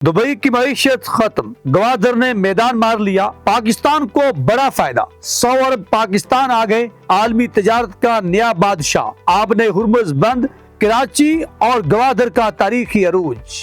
Dubai की मईशत खत्म, गवादर ने मैदान मार लिया, पाकिस्तान को बड़ा फायदा। 100 अरब पाकिस्तान आ गए, आलमी तजारत का नया बादशाह। आबने हुर्मुज बंद, कराची और गवादर का तारीखी अरूज।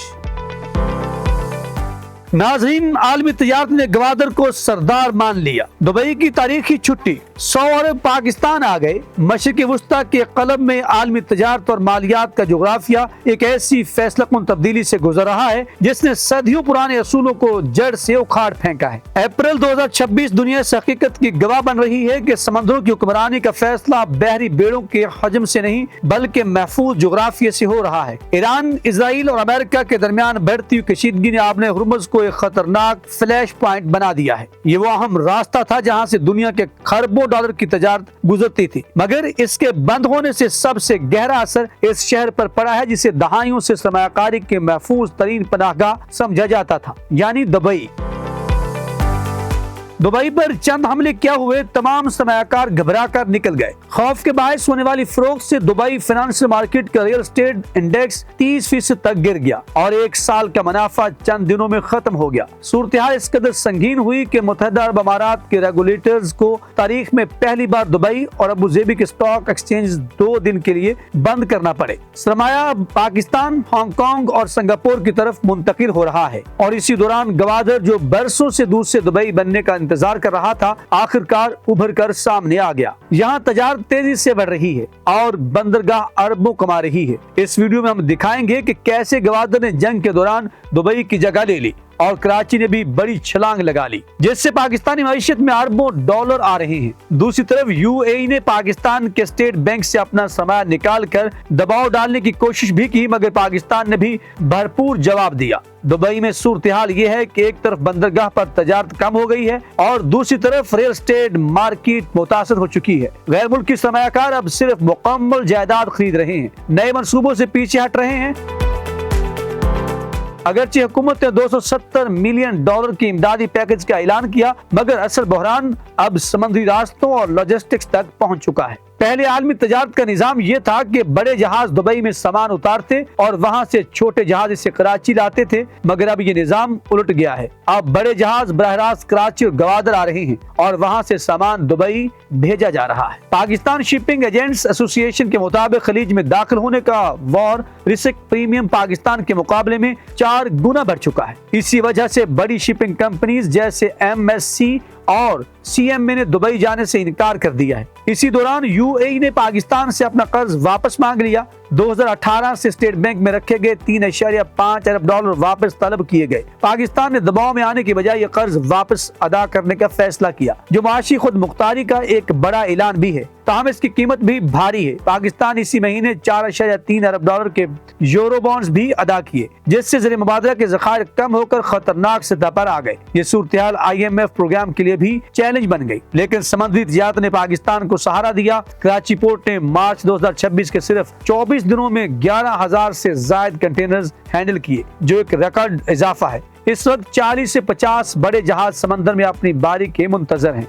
नाज़रीन, आलमी तजारत ने गवादर को सरदार मान लिया। दुबई की तारीखी छुट्टी, 100 अरब पाकिस्तान आ गए। मशरिक़ वुस्ता के क़लब में आलमी तजारत और मालियात का जोग्राफिया एक ऐसी फैसलाकुन तब्दीली से गुजर रहा है जिसने सदियों पुराने असूलों को जड़ से उखाड़ फेंका है। अप्रैल 2026 दुनिया इस हकीकत की गवाह बन रही है कि समंदरों की हुक्मरानी का फैसला बहरी बेड़ों के हजम से नहीं बल्कि महफूज जोग्राफिया से हो रहा है। ईरान, इजराइल और अमेरिका के दरमियान बढ़ती हुई कशीदगी ने आबने हुर्मुज को एक खतरनाक फ्लैश पॉइंट बना दिया है। ये वो अहम रास्ता था जहां से दुनिया के खरबों डॉलर की तजारत गुजरती थी, मगर इसके बंद होने से सबसे गहरा असर इस शहर पर पड़ा है जिसे दहाइयों से सरमायाकारी के महफूज तरीन पनाहगाह समझा जाता था, यानी दुबई। दुबई पर चंद हमले क्या हुए, तमाम सरमायाकार घबरा कर निकल गए। खौफ के बायस होने वाली फरोख्त से दुबई फाइनेंशियल मार्केट का रियल एस्टेट इंडेक्स 30% तक गिर गया और एक साल का मुनाफा चंद दिनों में खत्म हो गया। सूरत-ए-हाल इस कदर संगीन हुई कि मुत्तहिदा अरब अमारात के रेगुलेटर्स को तारीख में पहली बार दुबई और अबू ज़ेबी के स्टॉक एक्सचेंज 2 दिन के लिए बंद करना पड़े। सरमाया पाकिस्तान, हांगकांग और सिंगापुर की तरफ मुंतकिल हो रहा है और इसी दौरान गवादर जो बरसों से दूसरे दुबई बनने का इंतजार कर रहा था, आखिरकार उभर कर सामने आ गया। यहाँ तजारत तेजी से बढ़ रही है और बंदरगाह अरबों कमा रही है। इस वीडियो में हम दिखाएंगे कि कैसे गवादर ने जंग के दौरान दुबई की जगह ले ली और कराची ने भी बड़ी छलांग लगा ली, जिससे पाकिस्तानी मईशत में अरबों डॉलर आ रहे हैं। दूसरी तरफ यूएई ने पाकिस्तान के स्टेट बैंक से अपना सरमाया निकाल कर दबाव डालने की कोशिश भी की, मगर पाकिस्तान ने भी भरपूर जवाब दिया। दुबई में सूरत-ए-हाल ये है कि एक तरफ बंदरगाह पर तजारत कम हो गई है और दूसरी तरफ रियल एस्टेट मार्केट मुतासर हो चुकी है। गैर मुल्की सरमायाकार अब सिर्फ मुकम्मल जायदाद खरीद रहे हैं, नए मंसूबों से पीछे हट रहे हैं। अगरचे हुकूमत ने $270 मिलियन की इमदादी पैकेज का ऐलान किया, मगर असल बहरान अब समुद्री रास्तों और लॉजिस्टिक्स तक पहुंच चुका है। पहले आलमी तजारत का निजाम ये था कि बड़े जहाज दुबई में सामान उतारते और वहां से छोटे जहाज इसे कराची लाते थे, मगर अब ये निजाम उलट गया है। अब बड़े जहाज बराह रास्त कराची और गवादर आ रहे हैं और वहां से सामान दुबई भेजा जा रहा है। पाकिस्तान शिपिंग एजेंट्स एसोसिएशन के मुताबिक खलीज में दाखिल होने का वॉर रिस्क प्रीमियम पाकिस्तान के मुकाबले में 4 गुना बढ़ चुका है। इसी वजह से बड़ी शिपिंग कंपनीज जैसे MSC और CMA ने दुबई जाने से इनकार कर दिया है। इसी दौरान यूएई ने पाकिस्तान से अपना कर्ज वापस मांग लिया। 2018 से स्टेट बैंक में रखे गए $3.5 अरब वापस तलब किए गए। पाकिस्तान ने दबाव में आने की बजाय ये कर्ज वापस अदा करने का फैसला किया, जो माशी खुद मुख्तारी का एक बड़ा ऐलान भी है। ताहम इसकी कीमत भी भारी है। पाकिस्तान इसी महीने $4.3 अरब के यूरो बॉन्ड्स भी अदा किए, जिससे ज़र मुबादला के ज़खायर कम होकर खतरनाक सतह पर आ गए। ये सूरत-ए-हाल IMF प्रोग्राम के लिए भी चैलेंज बन गई, लेकिन समुद्री तजारत ने पाकिस्तान को सहारा दिया। कराची पोर्ट ने मार्च 2026 के सिर्फ 24 दिनों में 11,000 से ज्यादा कंटेनर्स हैंडल किए, जो एक रिकॉर्ड इजाफा है। इस वक्त 40 से 50 बड़े जहाज समंदर में अपनी बारी के मुंतजर हैं।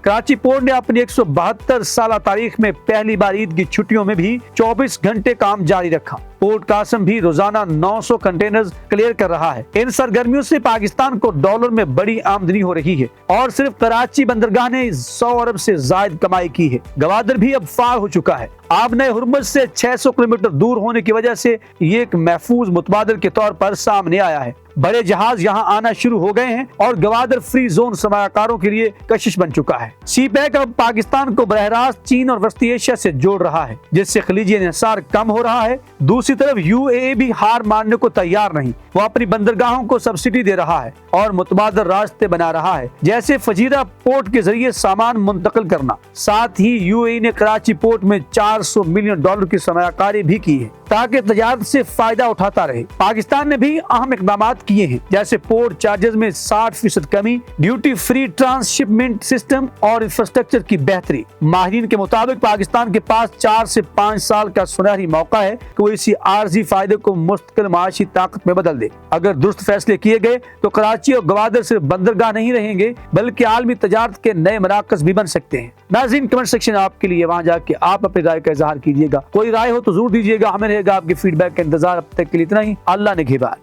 कराची पोर्ट ने अपनी 172 साल तारीख में पहली बार ईद की छुट्टियों में भी 24 घंटे काम जारी रखा। पोर्ट कासम भी रोजाना 900 कंटेनर्स क्लियर कर रहा है। इन सरगर्मियों से पाकिस्तान को डॉलर में बड़ी आमदनी हो रही है और सिर्फ कराची बंदरगाह ने 100 अरब से ज्यादा कमाई की है। गवादर भी अब फार हो चुका है। आबने हुर्मुज से 600 किलोमीटर दूर होने की वजह से ये एक महफूज मुतबादल के तौर पर सामने आया है। बड़े जहाज यहाँ आना शुरू हो गए हैं और गवादर फ्री जोन सरमायाकारों के लिए कशिश बन चुका है। CPEC अब पाकिस्तान को बरह रास्त चीन और वस्ती एशिया से जोड़ रहा है, जिससे खलीजी इंहिसार कम हो रहा है। दूसरी तरफ UAE भी हार मानने को तैयार नहीं। वो अपनी बंदरगाहों को सब्सिडी दे रहा है और मुतबादल रास्ते बना रहा है, जैसे फजीरा पोर्ट के जरिए सामान मुंतकिल करना। साथ ही UAE ने कराची पोर्ट में $400 मिलियन की सरमायाकारी भी की है ताकि तजारत से फायदा उठाता रहे। पाकिस्तान ने भी अहम इकदाम किए हैं, जैसे पोर्ट चार्जेस में 60% कमी, ड्यूटी फ्री ट्रांसशिपमेंट सिस्टम और इंफ्रास्ट्रक्चर की बेहतरी। माहिरीन के मुताबिक पाकिस्तान के पास 4 से 5 साल का सुनहरी मौका है कि वो इसी आर्जी फायदे को मुस्तकिल माशी ताकत में बदल दे। अगर दुरुस्त फैसले किए गए तो कराची और गवादर सिर्फ बंदरगाह नहीं रहेंगे बल्कि आलमी तजारत के नए मराकज भी बन सकते हैं। नाज़रीन, कमेंट सेक्शन आपके लिए, वहां जाके आप अपनी राय का इजहार कीजिएगा। कोई राय हो तो जरूर दीजिएगा। हमें رہے گا. آپ کی فیڈ بیک کا انتظار. اب تک کے لیے اتنا ہی. اللہ نگہبان.